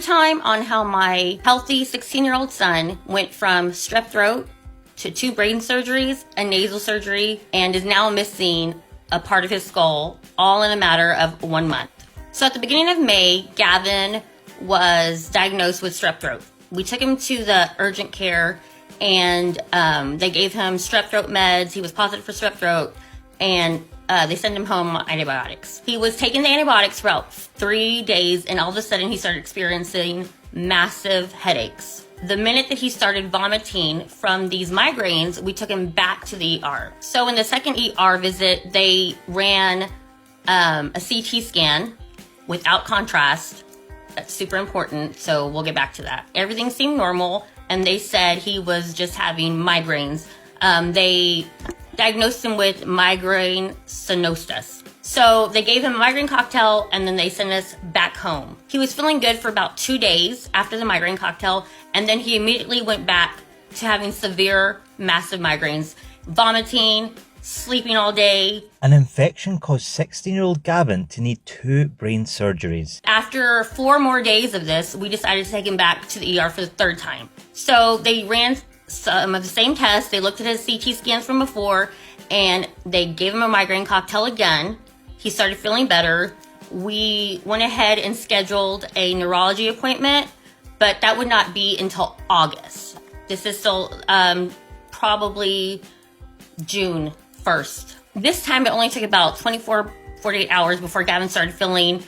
story time on how my healthy 16-year-old son went from strep throat to 2 brain surgeries, a nasal surgery, and is now missing a part of his skull, all in a matter of 1 month. So at the beginning of May, Gavin was diagnosed with strep throat. We took him to the urgent care, and they gave him strep throat meds. He was positive for strep throat, and they sent him home on antibiotics. He was taking the antibiotics for about 3 days, and all of a sudden he started experiencing massive headaches. The minute that he started vomiting from these migraines, we took him back to the ER. So in the second ER visit, they ran a CT scan without contrast. That's super important, so we'll get back to that. Everything seemed normal, and they said he was just having migraines. They diagnosed him with migraine sinusitis. So they gave him a migraine cocktail, and then they sent us back home. He was feeling good for about 2 days after the migraine cocktail, and then he immediately went back to having severe, massive migraines, vomiting, sleeping all day. An infection caused 16-year-old Gavin to need 2 brain surgeries. After 4 more days of this, we decided to take him back to the ER for the 3rd time. So they ran some of the same tests. They looked at his CT scans from before, and they gave him a migraine cocktail again. He started feeling better. We went ahead and scheduled a neurology appointment, but that would not be until August. This is still probably June 1st. This time it only took about 48 hours before Gavin started feeling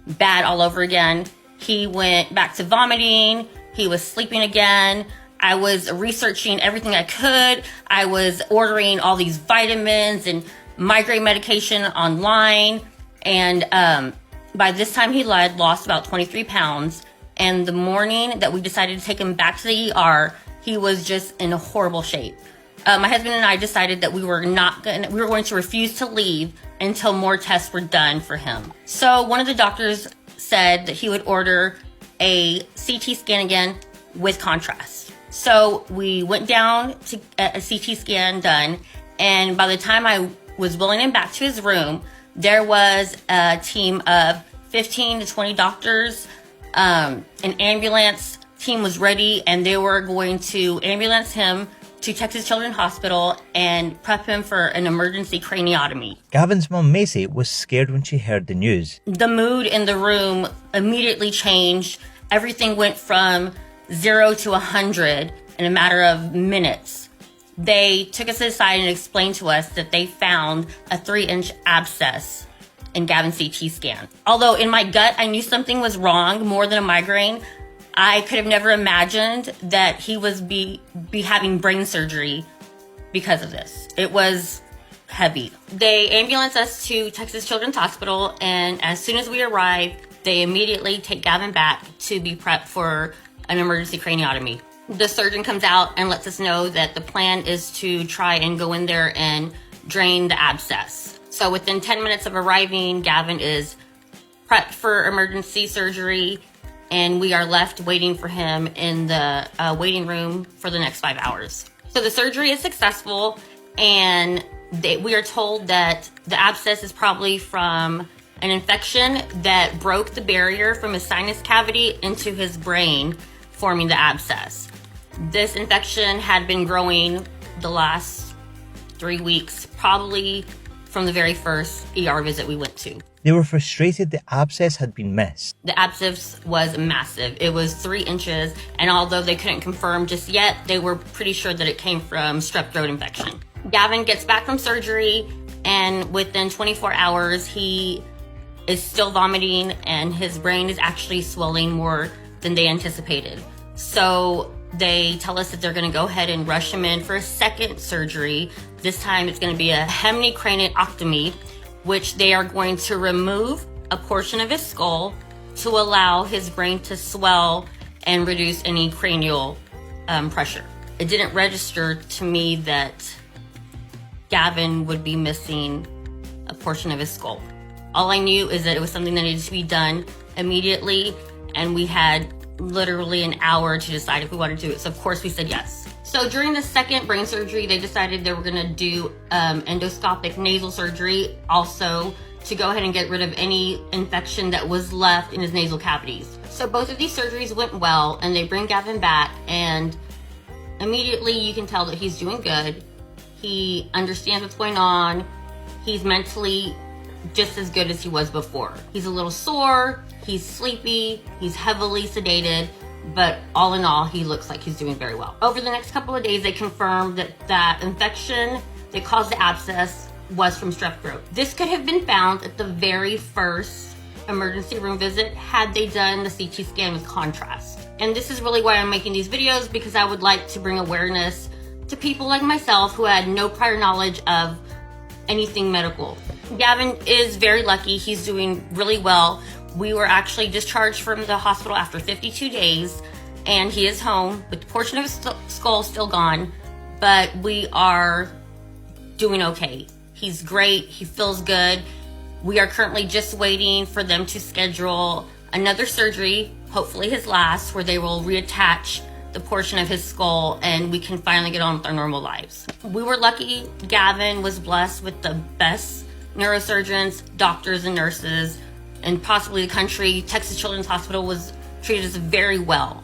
bad all over again. He went back to vomiting. He was sleeping again. I was researching everything I could. I was ordering all these vitamins and migraine medication online. And by this time he had lost about 23 pounds. And the morning that we decided to take him back to the ER, he was just in a horrible shape. My husband and I decided that we were going to refuse to leave until more tests were done for him. So one of the doctors said that he would order a CT scan again with contrast. So we went down to get a CT scan done, and by the time I was wheeling him back to his room, there was a team of 15 to 20 doctors. An ambulance team was ready, and they were going to ambulance him to Texas Children's Hospital and prep him for an emergency craniotomy. Gavin's mum, Macy, was scared when she heard the news. The mood in the room immediately changed. Everything went from 0 to 100 in a matter of minutes. They took us aside and explained to us that they found a 3-inch abscess in Gavin's CT scan. Although in my gut, I knew something was wrong more than a migraine, I could have never imagined that he was be having brain surgery because of this. It was heavy. They ambulanced us to Texas Children's Hospital, and as soon as we arrived, they immediately take Gavin back to be prepped for an emergency craniotomy. The surgeon comes out and lets us know that the plan is to try and go in there and drain the abscess. So within 10 minutes of arriving, Gavin is prepped for emergency surgery, and we are left waiting for him in the waiting room for the next 5 hours. So the surgery is successful, and we are told that the abscess is probably from an infection that broke the barrier from his sinus cavity into his brain, forming the abscess. This infection had been growing the last 3 weeks, probably from the very first ER visit we went to. They were frustrated the abscess had been missed. The abscess was massive. It was 3 inches, and although they couldn't confirm just yet, they were pretty sure that it came from strep throat infection. Gavin gets back from surgery, and within 24 hours, he is still vomiting, and his brain is actually swelling more than they anticipated. So they tell us that they're going to go ahead and rush him in for a second surgery. This time it's going to be a hemicraniotomy, which they are going to remove a portion of his skull to allow his brain to swell and reduce any cranial pressure. It didn't register to me that Gavin would be missing a portion of his skull. All I knew is that it was something that needed to be done immediately, and we had literally an hour to decide if we wanted to do it. So of course we said yes. So during the second brain surgery, they decided they were going to do endoscopic nasal surgery also to go ahead and get rid of any infection that was left in his nasal cavities. So both of these surgeries went well, and they bring Gavin back, and immediately you can tell that he's doing good. He understands what's going on. He's mentally just as good as he was before. He's a little sore, he's sleepy, he's heavily sedated, but all in all, he looks like he's doing very well. Over the next couple of days, they confirmed that that infection that caused the abscess was from strep throat. This could have been found at the very first emergency room visit had they done the CT scan with contrast. And this is really why I'm making these videos, because I would like to bring awareness to people like myself who had no prior knowledge of anything medical. Gavin is very lucky. He's doing really well. We were actually discharged from the hospital after 52 days, and he is home with a portion of his skull still gone, but we are doing okay. He's great. He feels good. We are currently just waiting for them to schedule another surgery, hopefully his last, where they will reattach the portion of his skull and we can finally get on with our normal lives. We were lucky. Gavin was blessed with the best neurosurgeons, doctors, and nurses, and possibly the country. Texas Children's Hospital was treated us very well.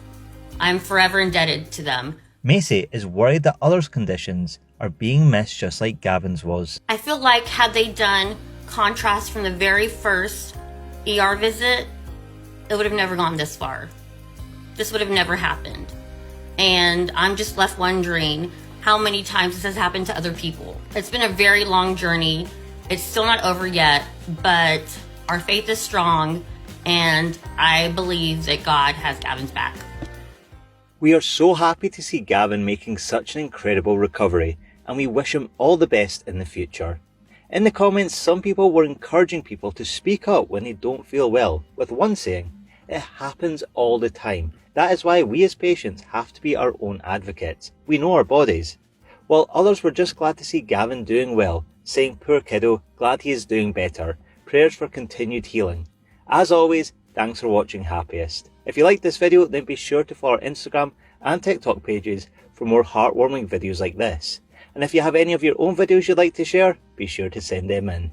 I'm forever indebted to them. Macy is worried that others' conditions are being missed just like Gavin's was. I feel like had they done contrast from the very first ER visit, it would have never gone this far. This would have never happened. And I'm just left wondering how many times this has happened to other people. It's been a very long journey. It's still not over yet, but our faith is strong, and I believe that God has Gavin's back. We are so happy to see Gavin making such an incredible recovery, and we wish him all the best in the future. In the comments, some people were encouraging people to speak up when they don't feel well, with one saying, "It happens all the time. That is why we as patients have to be our own advocates. We know our bodies." While others were just glad to see Gavin doing well, saying, "Poor kiddo, glad he is doing better. Prayers for continued healing." As always, thanks for watching Happiest. If you liked this video, then be sure to follow our Instagram and TikTok pages for more heartwarming videos like this. And if you have any of your own videos you'd like to share, be sure to send them in.